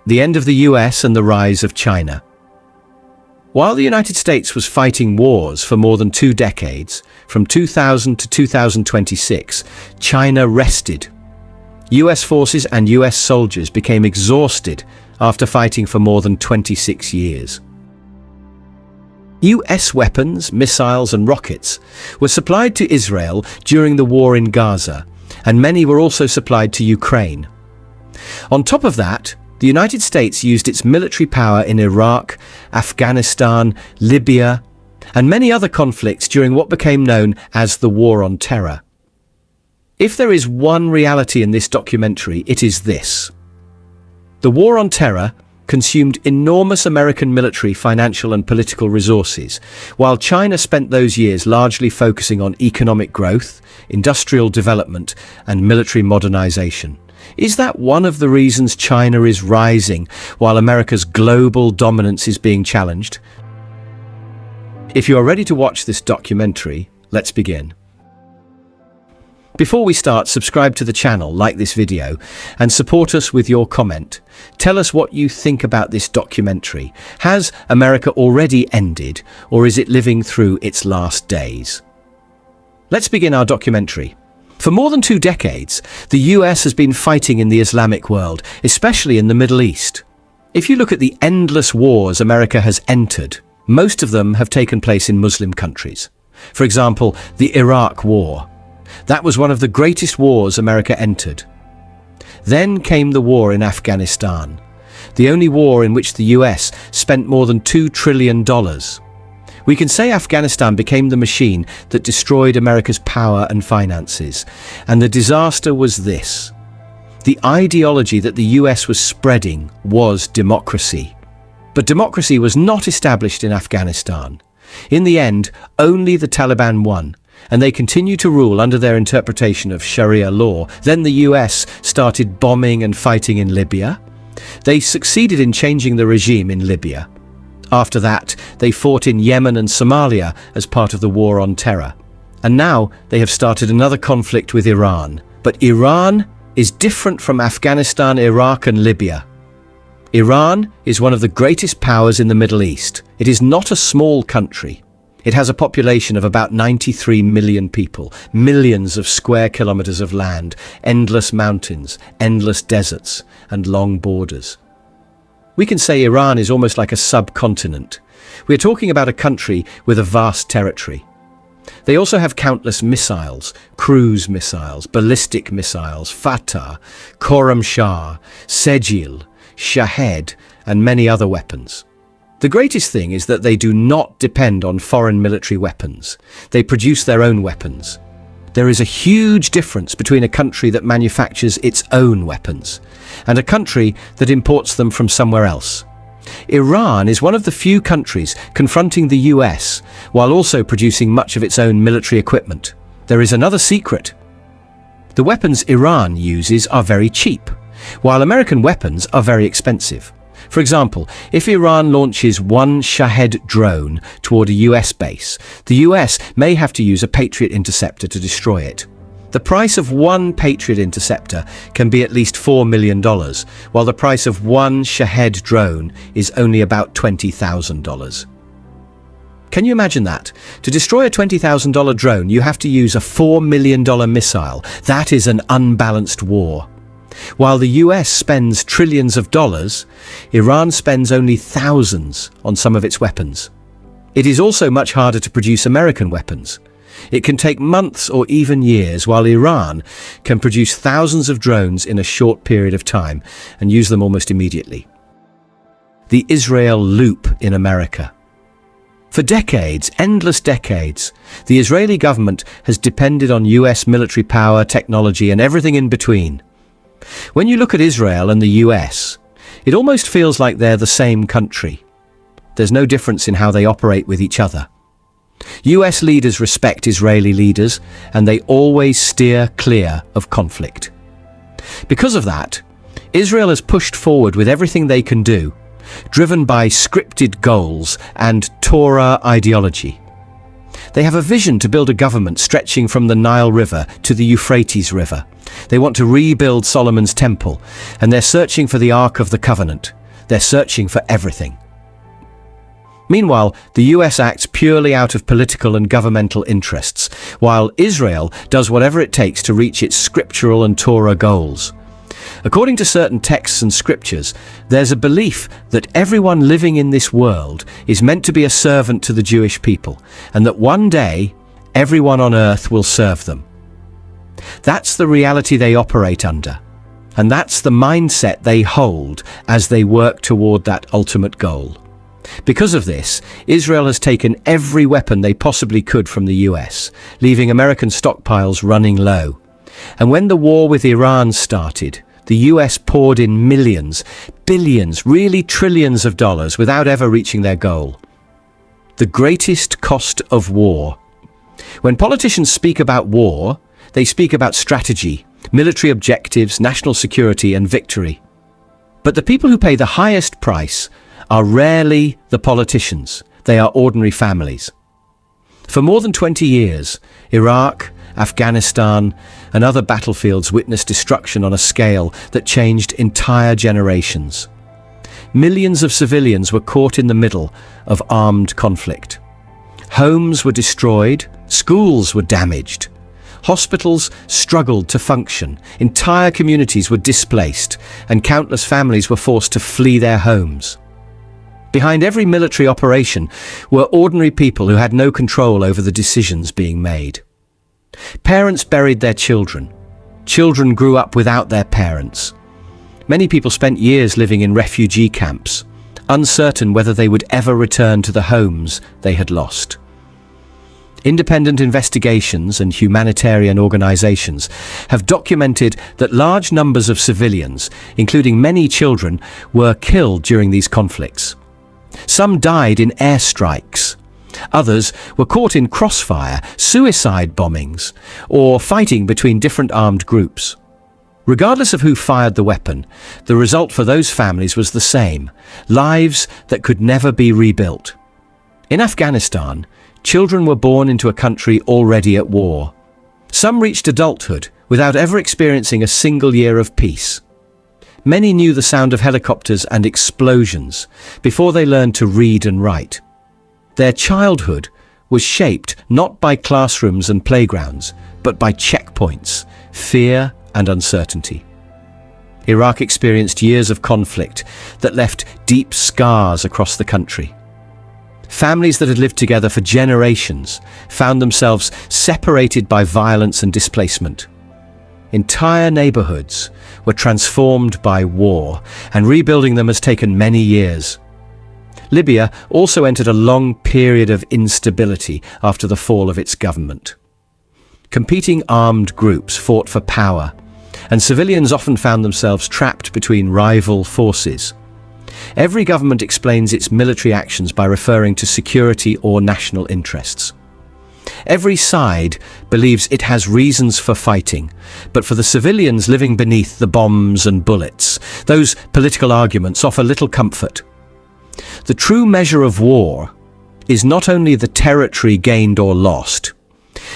The end of the US and the rise of China. While the United States was fighting wars for more than 2 decades, from 2000 to 2026, China rested. US forces and US soldiers became exhausted after fighting for more than 26 years. US weapons, missiles and rockets were supplied to Israel during the war in Gaza, and many were also supplied to Ukraine. On top of that, the United States used its military power in Iraq, Afghanistan, Libya, and many other conflicts during what became known as the War on Terror. If there is one reality in this documentary, it is this. The War on Terror consumed enormous American military, financial and political resources, while China spent those years largely focusing on economic growth, industrial development, and military modernization. Is that one of the reasons China is rising while America's global dominance is being challenged? If you are ready to watch this documentary, let's begin. Before we start, subscribe to the channel, like this video, and support us with your comment. Tell us what you think about this documentary. Has America already ended, or is it living through its last days? Let's begin our documentary. For more than 2 decades, the US has been fighting in the Islamic world, especially in the Middle East. If you look at the endless wars America has entered, most of them have taken place in Muslim countries. For example, the Iraq War. That was one of the greatest wars America entered. Then came the war in Afghanistan, the only war in which the US spent more than $2 trillion. We can say Afghanistan became the machine that destroyed America's power and finances. And the disaster was this. The ideology that the US was spreading was democracy. But democracy was not established in Afghanistan. In the end, only the Taliban won, and they continued to rule under their interpretation of Sharia law. Then the US started bombing and fighting in Libya. They succeeded in changing the regime in Libya. After that, they fought in Yemen and Somalia as part of the War on Terror. And now they have started another conflict with Iran. But Iran is different from Afghanistan, Iraq and Libya. Iran is one of the greatest powers in the Middle East. It is not a small country. It has a population of about 93 million people, millions of square kilometers of land, endless mountains, endless deserts, and long borders. We can say Iran is almost like a subcontinent. We're talking about a country with a vast territory. They also have countless missiles, cruise missiles, ballistic missiles, Fatah, Khorram Shah, Sejil, Shahed, and many other weapons. The greatest thing is that they do not depend on foreign military weapons. They produce their own weapons. There is a huge difference between a country that manufactures its own weapons and a country that imports them from somewhere else. Iran is one of the few countries confronting the US while also producing much of its own military equipment. There is another secret. The weapons Iran uses are very cheap, while American weapons are very expensive. For example, if Iran launches one Shahed drone toward a US base, the US may have to use a Patriot interceptor to destroy it. The price of one Patriot interceptor can be at least $4 million, while the price of one Shahed drone is only about $20,000. Can you imagine that? To destroy a $20,000 drone, you have to use a $4 million missile. That is an unbalanced war. While the US spends trillions of dollars, Iran spends only thousands on some of its weapons. It is also much harder to produce American weapons. It can take months or even years, while Iran can produce thousands of drones in a short period of time and use them almost immediately. The Israel loop in America. For decades, endless decades, the Israeli government has depended on US military power, technology, and everything in between. When you look at Israel and the US, it almost feels like they're the same country. There's no difference in how they operate with each other. US leaders respect Israeli leaders, and they always steer clear of conflict. Because of that, Israel has pushed forward with everything they can do, driven by scripted goals and Torah ideology. They have a vision to build a government stretching from the Nile River to the Euphrates River, They want to rebuild Solomon's temple, and they're searching for the Ark of the Covenant. They're searching for everything. Meanwhile, the US acts purely out of political and governmental interests, while Israel does whatever it takes to reach its scriptural and Torah goals. According to certain texts and scriptures, there's a belief that everyone living in this world is meant to be a servant to the Jewish people, and that one day, everyone on earth will serve them. That's the reality they operate under, and that's the mindset they hold as they work toward that ultimate goal. Because of this, Israel has taken every weapon they possibly could from the US, leaving American stockpiles running low. And when the war with Iran started, the US poured in millions, billions, really trillions of dollars without ever reaching their goal. The greatest cost of war. When politicians speak about war, they speak about strategy, military objectives, national security, and victory. But the people who pay the highest price are rarely the politicians. They are ordinary families. For more than 20 years, Iraq, Afghanistan, and other battlefields witnessed destruction on a scale that changed entire generations. Millions of civilians were caught in the middle of armed conflict. Homes were destroyed, schools were damaged. Hospitals struggled to function, entire communities were displaced, and countless families were forced to flee their homes. Behind every military operation were ordinary people who had no control over the decisions being made. Parents buried their children. Children grew up without their parents. Many people spent years living in refugee camps, uncertain whether they would ever return to the homes they had lost. Independent investigations and humanitarian organizations have documented that large numbers of civilians, including many children, were killed during these conflicts. Some died in airstrikes. Others were caught in crossfire, suicide bombings, or fighting between different armed groups. Regardless of who fired the weapon, the result for those families was the same: lives that could never be rebuilt. In Afghanistan, children were born into a country already at war. Some reached adulthood without ever experiencing a single year of peace. Many knew the sound of helicopters and explosions before they learned to read and write. Their childhood was shaped not by classrooms and playgrounds, but by checkpoints, fear and uncertainty. Iraq experienced years of conflict that left deep scars across the country. Families that had lived together for generations found themselves separated by violence and displacement. Entire neighborhoods were transformed by war, and rebuilding them has taken many years. Libya also entered a long period of instability after the fall of its government. Competing armed groups fought for power, and civilians often found themselves trapped between rival forces. Every government explains its military actions by referring to security or national interests. Every side believes it has reasons for fighting, but for the civilians living beneath the bombs and bullets, those political arguments offer little comfort. The true measure of war is not only the territory gained or lost,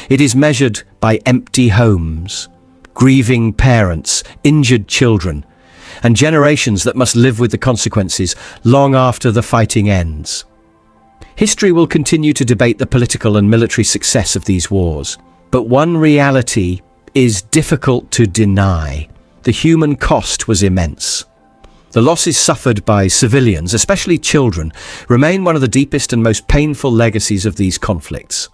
it is measured by empty homes, grieving parents, injured children, and generations that must live with the consequences long after the fighting ends. History will continue to debate the political and military success of these wars, but one reality is difficult to deny: the human cost was immense. The losses suffered by civilians, especially children, remain one of the deepest and most painful legacies of these conflicts.